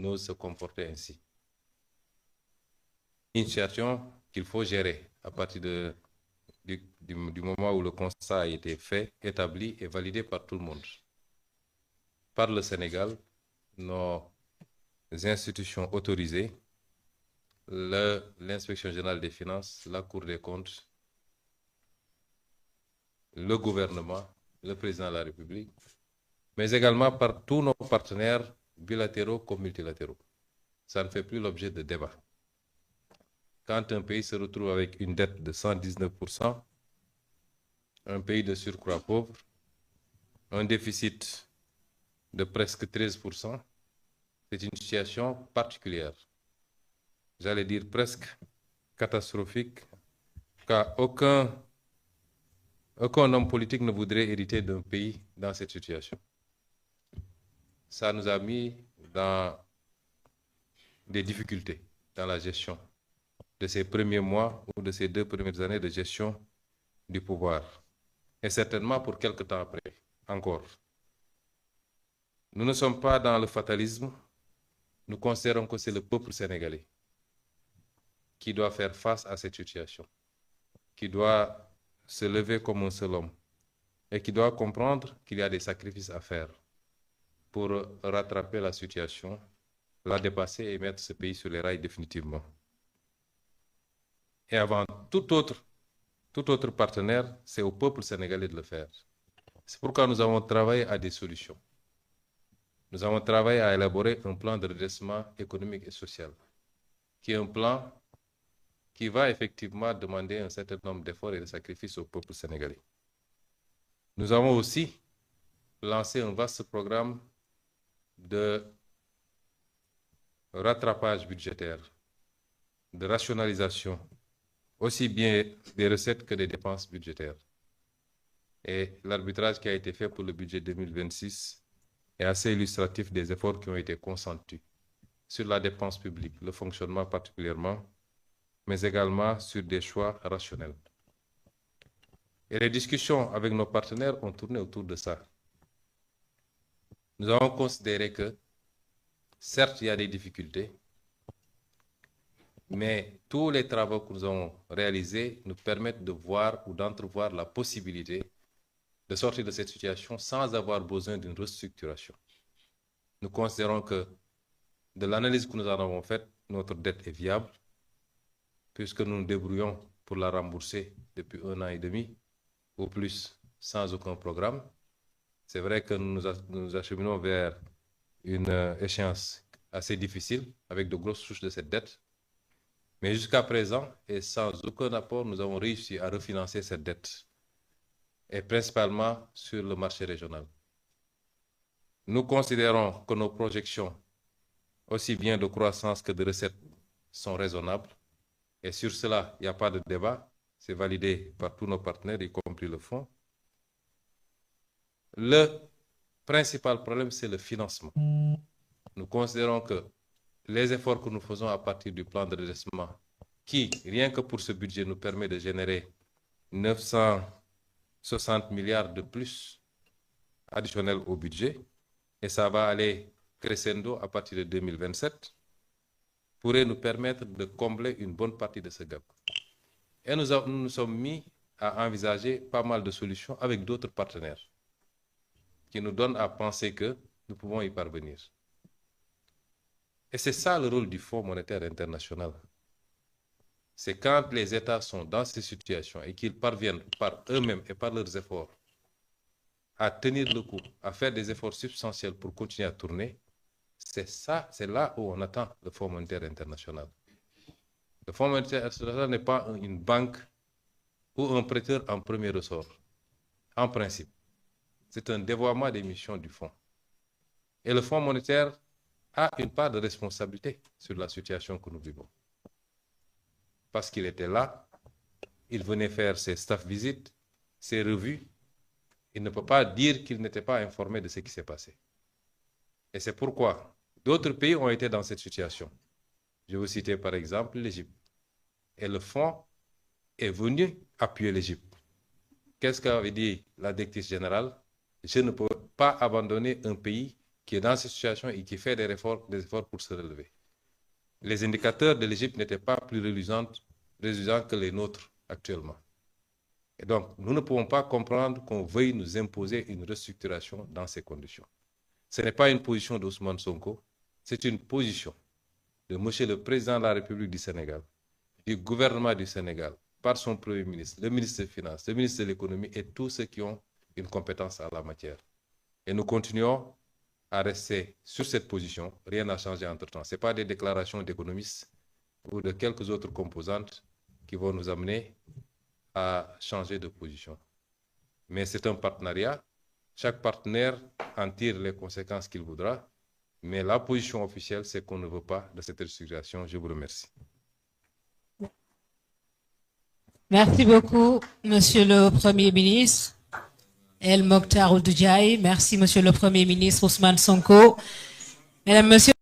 n'ose se comporter ainsi. Une situation qu'il faut gérer à partir du moment où le constat a été fait, établi et validé par tout le monde. Par le Sénégal, nos institutions autorisées, l'Inspection générale des finances, la Cour des comptes, le gouvernement, le président de la République, mais également par tous nos partenaires bilatéraux comme multilatéraux. Ça ne fait plus l'objet de débat. Quand un pays se retrouve avec une dette de 119%, un pays de surcroît pauvre, un déficit de presque 13%, c'est une situation particulière. J'allais dire presque catastrophique, car aucun homme politique ne voudrait hériter d'un pays dans cette situation. Ça nous a mis dans des difficultés dans la gestion de ces premiers mois ou de ces 2 premières années de gestion du pouvoir. Et certainement pour quelque temps après, encore. Nous ne sommes pas dans le fatalisme. Nous considérons que c'est le peuple sénégalais qui doit faire face à cette situation, qui doit se lever comme un seul homme et qui doit comprendre qu'il y a des sacrifices à faire pour rattraper la situation, la dépasser et mettre ce pays sur les rails définitivement. Et avant tout autre partenaire, c'est au peuple sénégalais de le faire. C'est pourquoi nous avons travaillé à des solutions. Nous avons travaillé à élaborer un plan de redressement économique et social, qui est un plan qui va effectivement demander un certain nombre d'efforts et de sacrifices au peuple sénégalais. Nous avons aussi lancé un vaste programme de rattrapage budgétaire, de rationalisation, aussi bien des recettes que des dépenses budgétaires. Et l'arbitrage qui a été fait pour le budget 2026 est assez illustratif des efforts qui ont été consentis sur la dépense publique, le fonctionnement particulièrement, mais également sur des choix rationnels. Et les discussions avec nos partenaires ont tourné autour de ça. Nous avons considéré que, certes, il y a des difficultés, mais tous les travaux que nous avons réalisés nous permettent de voir ou d'entrevoir la possibilité de sortir de cette situation sans avoir besoin d'une restructuration. Nous considérons que, de l'analyse que nous en avons faite, notre dette est viable, puisque nous nous débrouillons pour la rembourser depuis 1 an et demi, ou plus, sans aucun programme. C'est vrai que nous nous acheminons vers une échéance assez difficile, avec de grosses souches de cette dette. Mais jusqu'à présent, et sans aucun apport, nous avons réussi à refinancer cette dette, et principalement sur le marché régional. Nous considérons que nos projections, aussi bien de croissance que de recettes, sont raisonnables. Et sur cela, il n'y a pas de débat. C'est validé par tous nos partenaires, y compris le fonds. Le principal problème, c'est le financement. Nous considérons que les efforts que nous faisons à partir du plan de redressement, qui, rien que pour ce budget, nous permet de générer 960 milliards de plus additionnels au budget, et ça va aller crescendo à partir de 2027, pourrait nous permettre de combler une bonne partie de ce gap. Et nous nous sommes mis à envisager pas mal de solutions avec d'autres partenaires qui nous donnent à penser que nous pouvons y parvenir. Et c'est ça le rôle du Fonds monétaire international. C'est quand les États sont dans ces situations et qu'ils parviennent par eux-mêmes et par leurs efforts à tenir le coup, à faire des efforts substantiels pour continuer à tourner, c'est là où on attend le Fonds monétaire international. Le Fonds monétaire international n'est pas une banque ou un prêteur en premier ressort, en principe. C'est un dévoiement des missions du Fonds. Et le Fonds monétaire a une part de responsabilité sur la situation que nous vivons. Parce qu'il était là, il venait faire ses staff visites, ses revues. Il ne peut pas dire qu'il n'était pas informé de ce qui s'est passé. Et c'est pourquoi d'autres pays ont été dans cette situation. Je vais vous citer par exemple l'Égypte. Et le fonds est venu appuyer l'Égypte. Qu'est-ce qu'avait dit la directrice générale? Je ne peux pas abandonner un pays qui est dans cette situation et qui fait des efforts pour se relever. Les indicateurs de l'Égypte n'étaient pas plus reluisants que les nôtres actuellement. Et donc, nous ne pouvons pas comprendre qu'on veuille nous imposer une restructuration dans ces conditions. Ce n'est pas une position d'Ousmane Sonko, c'est une position de Monsieur le Président de la République du Sénégal, du gouvernement du Sénégal, par son Premier ministre, le ministre des Finances, le ministre de l'Économie et tous ceux qui ont une compétence en la matière. Et nous continuons à rester sur cette position. Rien n'a changé entre-temps. Ce n'est pas des déclarations d'économistes ou de quelques autres composantes qui vont nous amener à changer de position. Mais c'est un partenariat. Chaque partenaire en tire les conséquences qu'il voudra. Mais la position officielle, c'est qu'on ne veut pas de cette restructuration. Je vous remercie. Merci beaucoup, Monsieur le Premier ministre. El Mokhtar Ould Ndiaye. Merci, Monsieur le Premier ministre Ousmane Sonko. Mesdames, Messieurs.